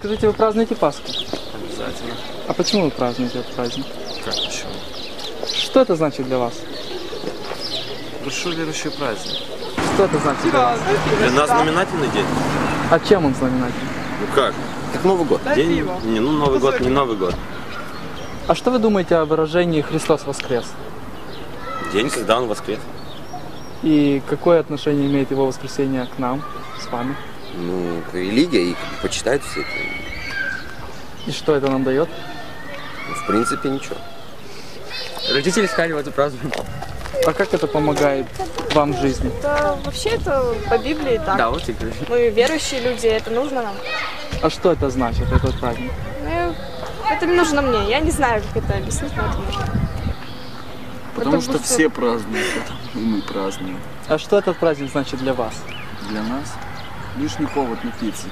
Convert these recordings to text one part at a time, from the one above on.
Скажите, вы празднуете Пасху? Обязательно. А почему вы празднуете этот праздник? Как почему? Что это значит для вас? Большой верующий праздник. Что это значит для вас? Для нас знаменательный день. А чем он знаменательный? Ну как? Как Новый год. День, не, ну Новый год, не Новый год. А что вы думаете о выражении «Христос воскрес»? День, когда он воскрес. И какое отношение имеет его воскресение к нам, с вами? Ну, религия, и почитают все это. И что это нам дает? В принципе, ничего. Родители сказали, вот и празднуем. А как это помогает вам в жизни? Да, вообще это по Библии так. Да, вот и говорю. Мы верующие люди, это нужно нам. А что это значит, этот праздник? Ну, это нужно мне. Я не знаю, как это объяснить, но это нужно. Потому что все празднуют, и мы празднуем. А что этот праздник значит для вас? Для нас лишний повод напиться.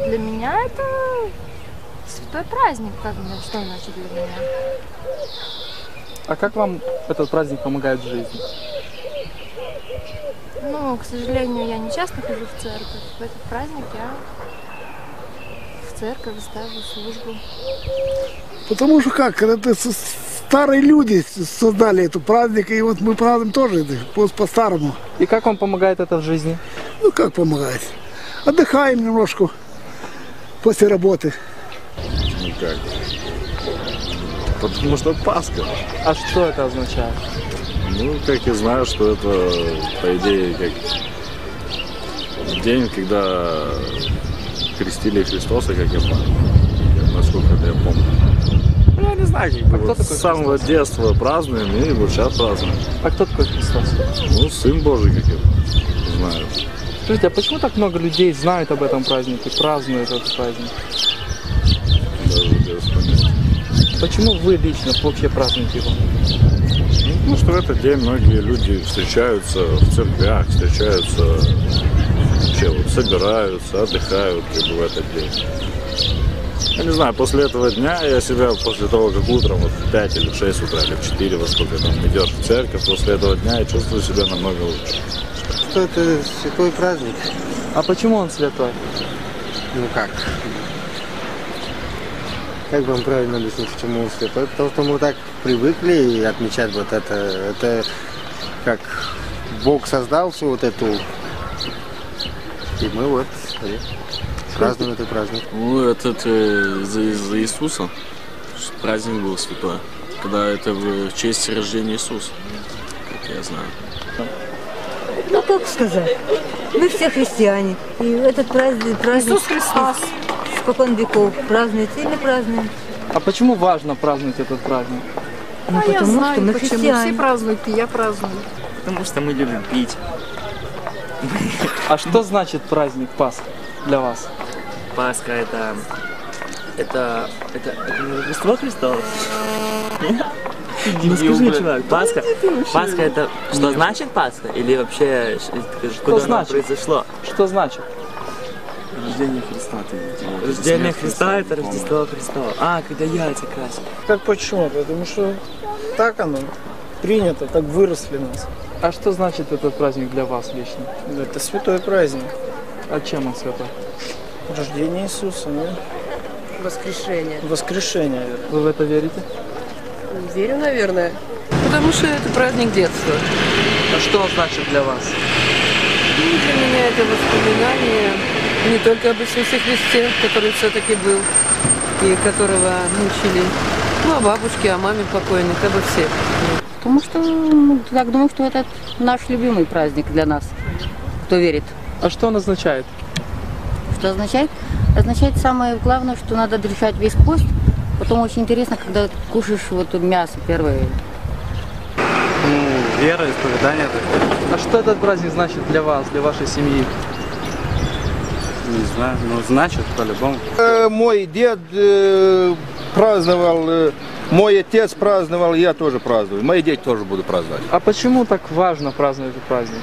Для меня это святой праздник, что значит для меня. А как вам этот праздник помогает в жизни? Ну, к сожалению, я не часто хожу в церковь. В этот праздник я в церковь ставлю службу. Потому что как, это старые люди создали этот праздник, и вот мы празднуем тоже по-старому. И как вам помогает это в жизни? Ну как помогает? Отдыхаем немножко после работы. Никак. Потому что Пасха. А что это означает? Ну, как я знаю, что это, по идее, как день, когда крестили Христоса, как я помню. Насколько это я помню. Ну, я не знаю, как бы вот с самого детства празднуем и вот сейчас празднуем. А кто такой Христос? Ну, Сын Божий, как я знаю. Скажите, а почему так много людей знают об этом празднике, празднуют этот праздник? Даже без понятия. Почему вы лично вообще празднуете его? Ну, потому что в этот день многие люди встречаются в церквях, встречаются, вообще вот, собираются, отдыхают как бы в этот день. Я не знаю, после этого дня я себя, после того, как утром, вот в 5 или в 6 утра, или в 4, во сколько там идешь в церковь, после этого дня я чувствую себя намного лучше. Что это святой праздник? А почему он святой? Ну как? Как вам правильно объяснить, почему он святой? Потому что мы так привыкли отмечать вот это. Это как Бог создал всю вот эту. И мы вот празднуем этот праздник. Ну, это за Иисуса. Праздник был святой. Когда это в честь рождения Иисуса, как я знаю. Ну, как сказать, мы все христиане. И этот праздник Иисус Христос. Испокон веков празднуется или празднуем. А почему важно праздновать этот праздник? Ну, я потому знаю, что мы почему. христиане. Все празднуют, и я праздную. Потому что мы любим пить. А что значит праздник Пасха для вас? Пасха это не Рождество Христово? Ну скажи, чувак, Пасха это что значит Пасха? Или вообще куда оно произошло? Что значит? Рождение Христа. Рождение Христа это Рождество Христово. А, когда яйца красят. Как почему? Потому что так оно принято, так выросли нас. А что значит этот праздник для вас лично? Это святой праздник. А чем он святой? Рождение Иисуса, ну, Воскрешение. воскрешение. Вы в это верите? Верю, наверное. Потому что это праздник детства. А что он значит для вас? И для меня это воспоминание не только об Иисусе Христе, который все-таки был, и которого мучили, ну, о бабушке, о маме покойных, обо всех. Потому что, я думаю, что это наш любимый праздник для нас, кто верит. А что он означает? Что означает? Означает самое главное, что надо решать весь пост. Потом очень интересно, когда кушаешь вот мясо первое. Ну, вера, исповедание такое. А что этот праздник значит для вас, для вашей семьи? Не знаю, но значит по-любому. Мой дед праздновал, мой отец праздновал, я тоже праздную. Мои дети тоже будут праздновать. А почему так важно праздновать этот праздник?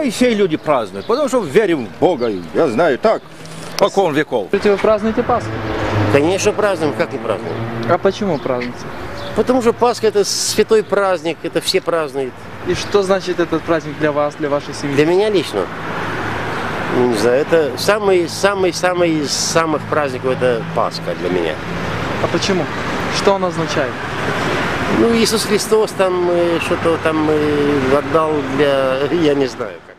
И все люди празднуют, потому что верим в Бога, я знаю, так, покон веков. Вы празднуете Пасху? Конечно, празднуем, как не празднуем. А почему празднуете? Потому что Пасха это святой праздник, это все празднуют. И что значит этот праздник для вас, для вашей семьи? Для меня лично. Ну, не знаю, это самый из самых праздников, это Пасха для меня. А почему? Что он означает? Ну, Иисус Христос там что-то там отдал для, я не знаю как.